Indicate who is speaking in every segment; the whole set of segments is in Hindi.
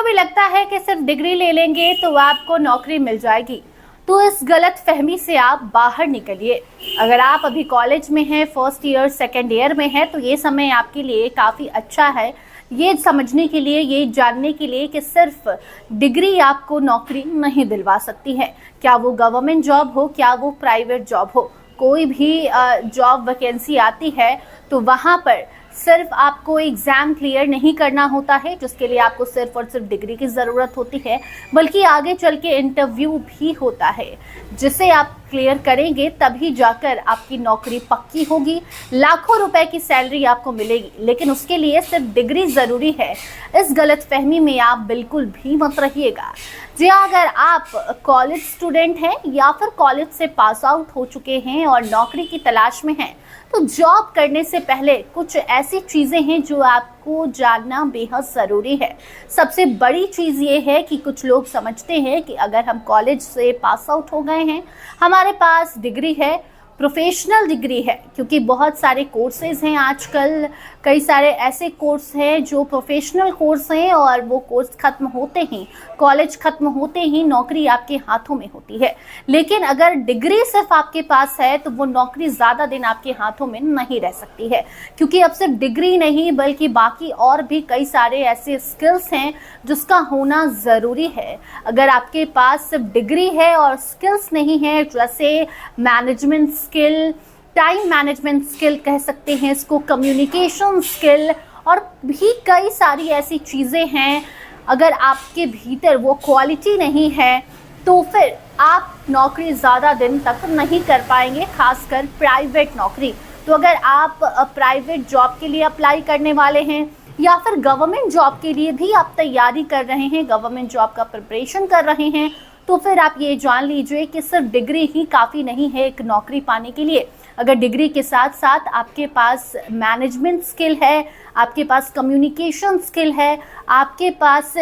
Speaker 1: भी लगता है कि सिर्फ डिग्री ले लेंगे तो आपको नौकरी मिल जाएगी, तो इस गलत फहमी से आप बाहर निकलिए। अगर आप अभी कॉलेज में हैं, फर्स्ट ईयर सेकेंड ईयर में हैं, तो ये समय आपके लिए काफ़ी अच्छा है ये समझने के लिए, ये जानने के लिए कि सिर्फ डिग्री आपको नौकरी नहीं दिलवा सकती है। क्या वो गवर्नमेंट जॉब हो, क्या वो प्राइवेट जॉब हो, कोई भी जॉब वैकेंसी आती है तो वहाँ पर सिर्फ आपको एग्ज़ाम क्लियर नहीं करना होता है, जिसके लिए आपको सिर्फ और सिर्फ डिग्री की ज़रूरत होती है, बल्कि आगे चल के इंटरव्यू भी होता है जिसे आप क्लियर करेंगे तभी जाकर आपकी नौकरी पक्की होगी। लाखों रुपए की सैलरी आपको मिलेगी, लेकिन उसके लिए सिर्फ डिग्री ज़रूरी है। इस गलतफहमी में आप बिल्कुल भी मत रहिएगा। जी हाँ, अगर आप कॉलेज स्टूडेंट हैं या फिर कॉलेज से पास आउट हो चुके हैं और नौकरी की तलाश में हैं, तो जॉब करने से पहले कुछ ऐसी चीज़ें हैं जो आपको जानना बेहद ज़रूरी है। सबसे बड़ी चीज़ ये है कि कुछ लोग समझते हैं कि अगर हम कॉलेज से पास आउट हो गए हैं, हमारे पास डिग्री है, प्रोफेशनल डिग्री है, क्योंकि बहुत सारे कोर्सेज हैं आजकल, कई सारे ऐसे कोर्स हैं जो प्रोफेशनल कोर्स हैं और वो कोर्स ख़त्म होते ही, कॉलेज ख़त्म होते ही नौकरी आपके हाथों में होती है। लेकिन अगर डिग्री सिर्फ आपके पास है तो वो नौकरी ज़्यादा दिन आपके हाथों में नहीं रह सकती है, क्योंकि अब सिर्फ डिग्री नहीं बल्कि बाकी और भी कई सारे ऐसे स्किल्स हैं जिसका होना ज़रूरी है। अगर आपके पास सिर्फ डिग्री है और स्किल्स नहीं है, जैसे management skill, time management skill कह सकते हैं इसको, कम्युनिकेशन स्किल और भी कई सारी ऐसी चीज़ें हैं, अगर आपके भीतर वो क्वालिटी नहीं है तो फिर आप नौकरी ज़्यादा दिन तक नहीं कर पाएंगे, खासकर प्राइवेट नौकरी। तो अगर आप प्राइवेट जॉब के लिए अप्लाई करने वाले हैं या फिर गवर्नमेंट जॉब के लिए भी आप तैयारी कर रहे हैं, गवर्नमेंट जॉब का प्रिपरेशन कर रहे हैं, तो फिर आप ये जान लीजिए कि सिर्फ डिग्री ही काफ़ी नहीं है एक नौकरी पाने के लिए। अगर डिग्री के साथ साथ आपके पास मैनेजमेंट स्किल है, आपके पास कम्युनिकेशन स्किल है, आपके पास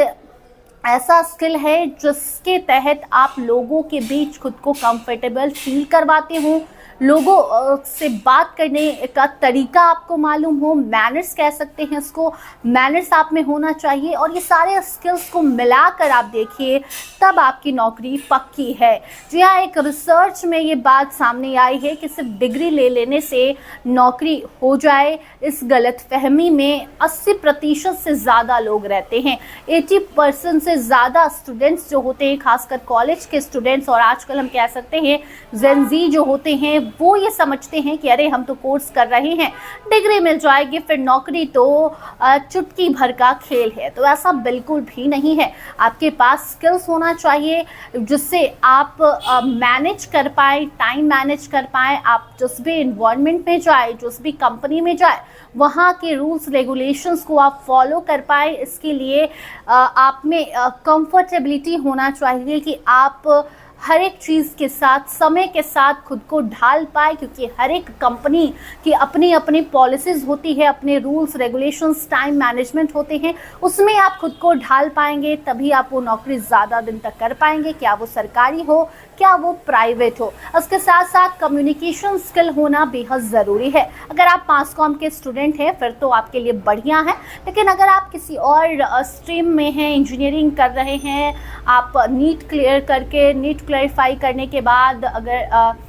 Speaker 1: ऐसा स्किल है जिसके तहत आप लोगों के बीच खुद को कंफर्टेबल फील करवाते हो, लोगों से बात करने का तरीका आपको मालूम हो, मैनर्स कह सकते हैं इसको, मैनर्स आप में होना चाहिए, और ये सारे स्किल्स को मिलाकर आप देखिए तब आपकी नौकरी पक्की है। जी हाँ, एक रिसर्च में ये बात सामने आई है कि सिर्फ डिग्री ले लेने से नौकरी हो जाए, इस गलतफहमी में 80% से ज़्यादा लोग रहते हैं। 80% से ज़्यादा स्टूडेंट्स जो होते हैं, खासकर कॉलेज के स्टूडेंट्स, और आजकल हम कह सकते हैं जेन ज़ी जो होते हैं, वो ये समझते हैं कि अरे हम तो कोर्स कर रहे हैं, डिग्री मिल जाएगी, फिर नौकरी तो चुटकी भर का खेल है। तो ऐसा बिल्कुल भी नहीं है। आपके पास स्किल्स होना चाहिए जिससे आप मैनेज कर पाए, टाइम मैनेज कर पाए, आप जिस भी इन्वायरमेंट में जाए, जिस भी कंपनी में जाए, वहाँ के रूल्स रेगुलेशंस को आप फॉलो कर पाए। इसके लिए आप में कंफर्टेबिलिटी होना चाहिए कि आप हर एक चीज़ के साथ समय के साथ खुद को ढाल पाए, क्योंकि हर एक कंपनी की अपनी अपनी पॉलिसीज़ होती है, अपने रूल्स रेगुलेशंस, टाइम मैनेजमेंट होते हैं, उसमें आप खुद को ढाल पाएंगे तभी आप वो नौकरी ज़्यादा दिन तक कर पाएंगे, क्या वो सरकारी हो, क्या वो प्राइवेट हो। उसके साथ साथ कम्युनिकेशन स्किल होना बेहद ज़रूरी है। अगर आप मास कॉम के स्टूडेंट हैं फिर तो आपके लिए बढ़िया है, लेकिन अगर आप किसी और स्ट्रीम में हैं, इंजीनियरिंग कर रहे हैं, आप नीट क्लियर करके, नीट क्लैरिफाई करने के बाद अगर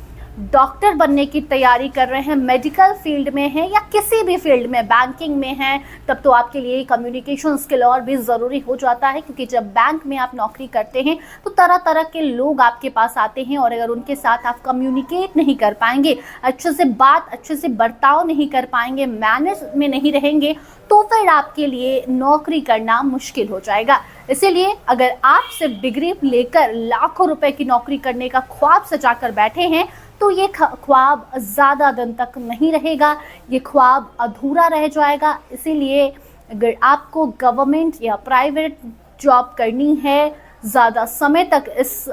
Speaker 1: डॉक्टर बनने की तैयारी कर रहे हैं, मेडिकल फील्ड में हैं या किसी भी फील्ड में, बैंकिंग में हैं, तब तो आपके लिए कम्युनिकेशन स्किल और भी ज़रूरी हो जाता है, क्योंकि जब बैंक में आप नौकरी करते हैं तो तरह तरह के लोग आपके पास आते हैं, और अगर उनके साथ आप कम्युनिकेट नहीं कर पाएंगे, अच्छे से बात, अच्छे से बर्ताव नहीं कर पाएंगे, मैनर्स में नहीं रहेंगे, तो फिर आपके लिए नौकरी करना मुश्किल हो जाएगा। इसीलिए अगर आप सिर्फ डिग्री लेकर लाखों रुपए की नौकरी करने का ख्वाब सजाकर बैठे हैं तो ये ख्वाब ज़्यादा दिन तक नहीं रहेगा, ये ख्वाब अधूरा रह जाएगा। इसीलिए अगर आपको गवर्नमेंट या प्राइवेट जॉब करनी है, ज़्यादा समय तक इस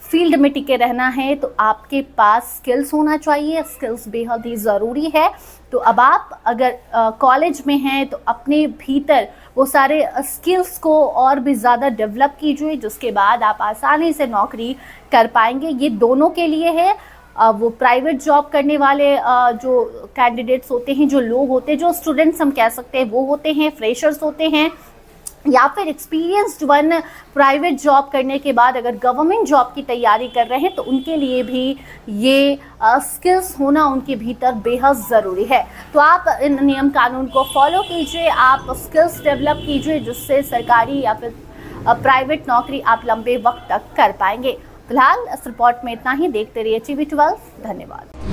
Speaker 1: फील्ड में टिके रहना है, तो आपके पास स्किल्स होना चाहिए। स्किल्स बेहद ही ज़रूरी है। तो अब आप अगर कॉलेज में हैं तो अपने भीतर वो सारे स्किल्स को और भी ज़्यादा डेवलप कीजिए, जिसके बाद आप आसानी से नौकरी कर पाएंगे। ये दोनों के लिए है। वो प्राइवेट जॉब करने वाले जो कैंडिडेट्स होते हैं, जो लोग होते हैं, जो स्टूडेंट्स हम कह सकते हैं, वो होते हैं, फ्रेशर्स होते हैं, या फिर एक्सपीरियंस्ड वन प्राइवेट जॉब करने के बाद अगर गवर्नमेंट जॉब की तैयारी कर रहे हैं तो उनके लिए भी ये स्किल्स होना उनके भीतर बेहद ज़रूरी है। तो आप इन नियम कानून को फॉलो कीजिए, आप स्किल्स डेवलप कीजिए, जिससे सरकारी या फिर प्राइवेट नौकरी आप लंबे वक्त तक कर पाएंगे। फिलहाल इस रिपोर्ट में इतना ही। देखते रहिए TV12। धन्यवाद।